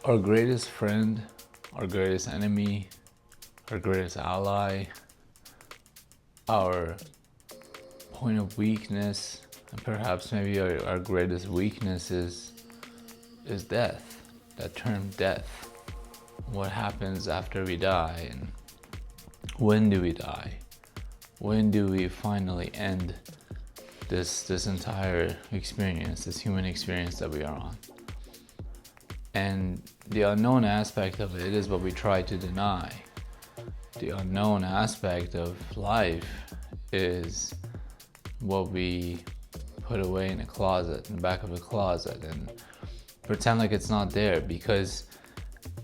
Our greatest friend, our greatest enemy, our greatest ally, our point of weakness, and perhaps maybe our greatest weakness is death. That term death. What happens after we die, and when do we die? When do we finally end this entire experience, this human experience that we are on? And the unknown aspect of it is what we try to deny. The unknown aspect of life is what we put away in a closet, in the back of a closet, and pretend like it's not there, because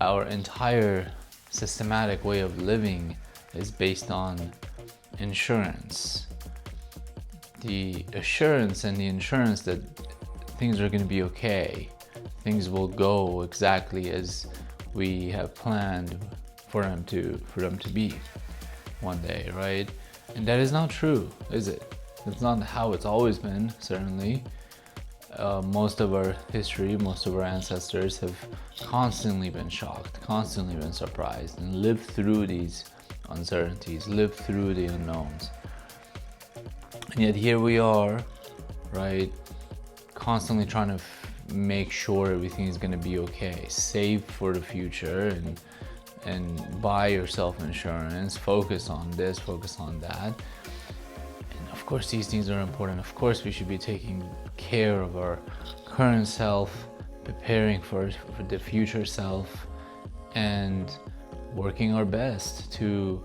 our entire systematic way of living is based on insurance. The assurance and the insurance that things are going to be okay. Things will go exactly as we have planned for them to be one day, right? And that is not true, is it? It's not how it's always been, certainly. Most of our history, most of our ancestors have constantly been shocked, constantly been surprised, and lived through these uncertainties, lived through the unknowns. And yet here we are, right, constantly trying to make sure everything is going to be okay, save for the future, and buy yourself insurance, focus on this, focus on that. And of course these things are important. Of course we should be taking care of our current self, preparing for the future self, and working our best to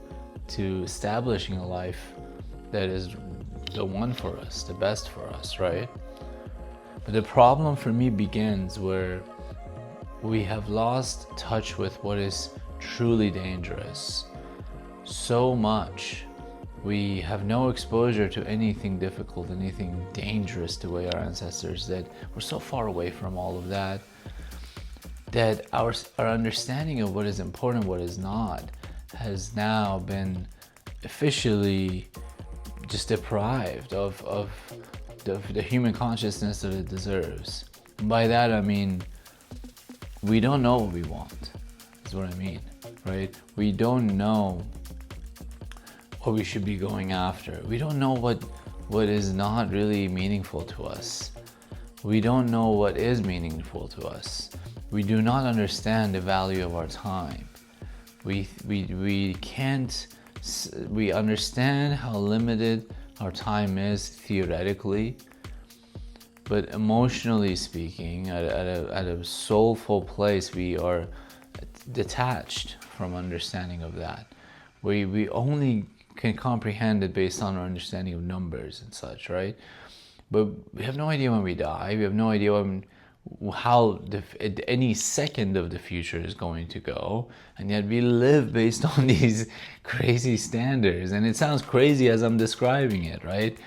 establishing a life that is the one for us, the best for us, right? But the problem for me begins where we have lost touch with what is truly dangerous. So much. We have no exposure to anything difficult, anything dangerous the way our ancestors did. We're so far away from all of that, that our understanding of what is important, what is not, has now been officially just deprived of the human consciousness that it deserves. And by that I mean, we don't know what we want, is what I mean, right? We don't know what we should be going after. We don't know what is not really meaningful to us. We don't know what is meaningful to us. We do not understand the value of our time. We can't, we understand how limited our time is theoretically, but emotionally speaking, at a soulful place, we are detached from understanding of that. We only can comprehend it based on our understanding of numbers and such, right? But we have no idea when we die. We have no idea how any second of the future is going to go, and yet we live based on these crazy standards. And it sounds crazy as I'm describing it, right?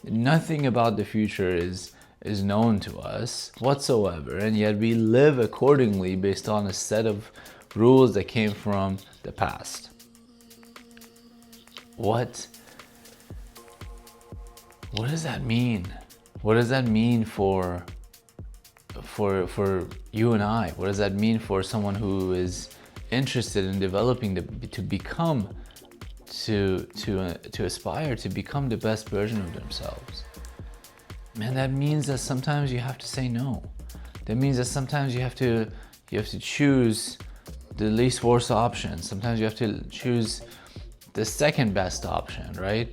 Nothing about the future is known to us whatsoever, and yet we live accordingly based on a set of rules that came from the past. What does that mean? What does that mean for you and I? What does that mean for someone who is interested in developing to aspire to become the best version of themselves? Man, that means that sometimes you have to say no. That means that sometimes you have to choose the least worst option. Sometimes you have to choose the second best option, right?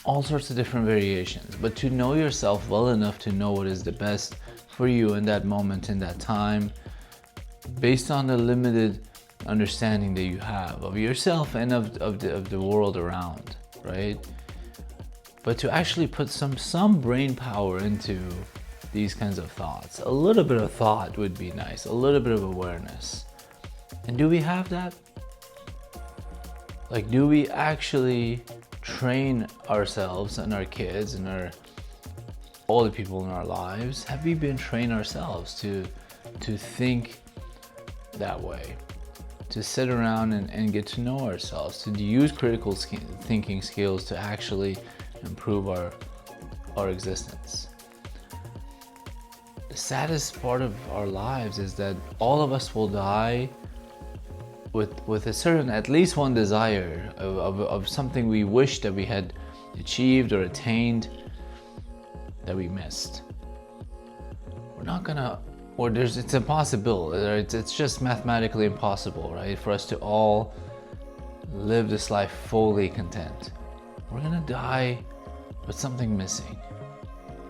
All sorts of different variations. But to know yourself well enough to know what is the best for you in that moment, in that time, based on the limited understanding that you have of yourself and of the world around, right? But to actually put some brain power into these kinds of thoughts. A little bit of thought would be nice, a little bit of awareness. And do we have that? Like, do we actually train ourselves and our kids and all the people in our lives? Have we been trained ourselves to think that way? To sit around and get to know ourselves, to use critical thinking skills to actually improve our existence. the saddest part of our lives is that all of us will die with a certain, at least one desire of something we wish that we had achieved or attained that we missed. We're not gonna, or it's impossible, it's just mathematically impossible, right, for us to all live this life fully content. We're gonna die with something missing.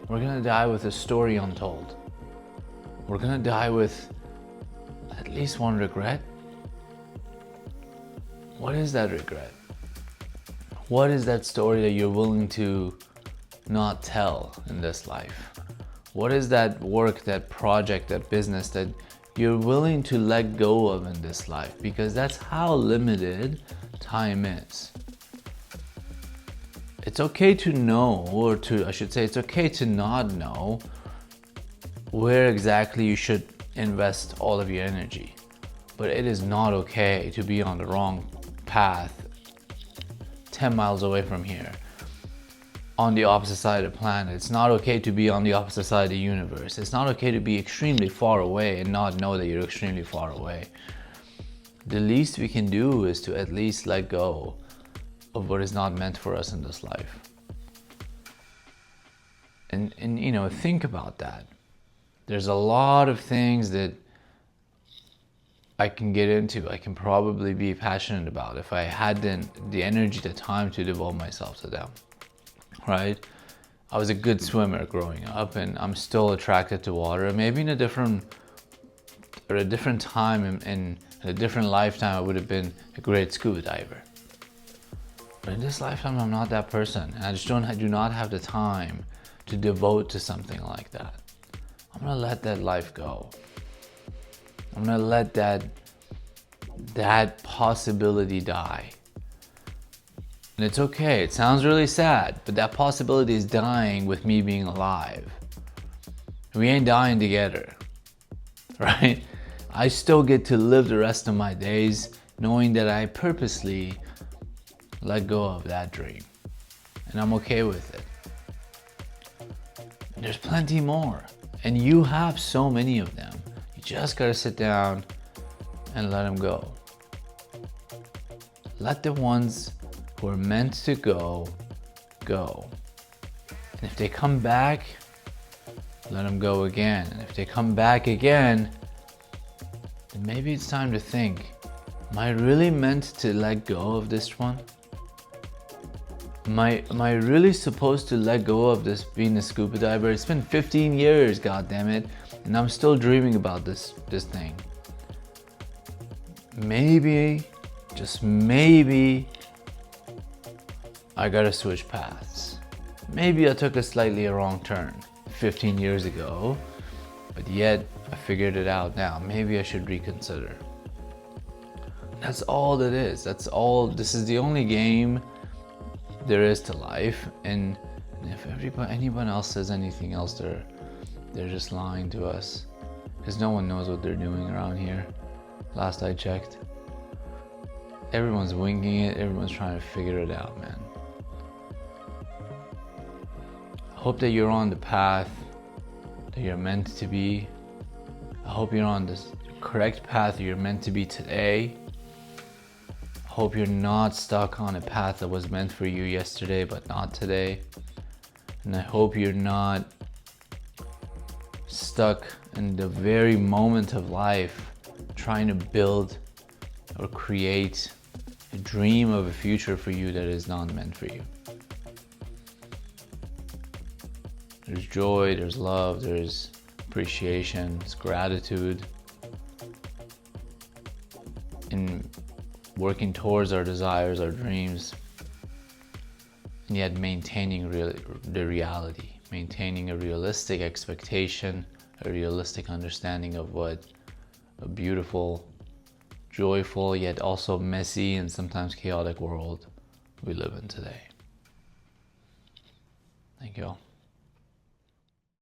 We're gonna die with a story untold. We're gonna die with at least one regret. What is that regret? What is that story that you're willing to not tell in this life? What is that work, that project, that business that you're willing to let go of in this life? Because that's how limited time is. It's okay to know, or I should say, it's okay to not know where exactly you should invest all of your energy. But it is not okay to be on the wrong path 10 miles away from here, on the opposite side of the planet. It's not okay to be on the opposite side of the universe. It's not okay to be extremely far away and not know that you're extremely far away. The least we can do is to at least let go of what is not meant for us in this life. And you know, think about that. There's a lot of things that I can get into, I can probably be passionate about if I had the energy, the time to devote myself to them, right? I was a good swimmer growing up, and I'm still attracted to water. Maybe in a different time, in a different lifetime, I would have been a great scuba diver. But in this lifetime, I'm not that person, and I just do not have the time to devote to something like that. I'm gonna let that life go. I'm gonna let that possibility die. And it's okay, it sounds really sad, but that possibility is dying with me being alive. We ain't dying together, right? I still get to live the rest of my days knowing that I purposely let go of that dream. And I'm okay with it. And there's plenty more. And you have so many of them. You just gotta sit down and let them go. Let the ones who are meant to go, go. And if they come back, let them go again. And if they come back again, then maybe it's time to think, am I really meant to let go of this one? Am I really supposed to let go of this being a scuba diver? It's been 15 years, goddammit, and I'm still dreaming about this thing. Maybe, just maybe, I gotta switch paths. Maybe I took a slightly wrong turn 15 years ago, but yet I figured it out now. Maybe I should reconsider. That's all that is. That's all. This is the only game there is to life, and if anyone else says anything else, they're just lying to us, because no one knows what they're doing around here. Last I checked, everyone's winging it. Everyone's trying to figure it out, man. I hope that you're on the path that you're meant to be. I hope you're on this correct path you're meant to be today. Hope you're not stuck on a path that was meant for you yesterday but not today. And I hope you're not stuck in the very moment of life trying to build or create a dream of a future for you that is not meant for you. There's joy, there's love, there's appreciation, there's gratitude in working towards our desires, our dreams, and yet maintaining the reality, maintaining a realistic expectation, a realistic understanding of what a beautiful, joyful, yet also messy and sometimes chaotic world we live in today. Thank you all.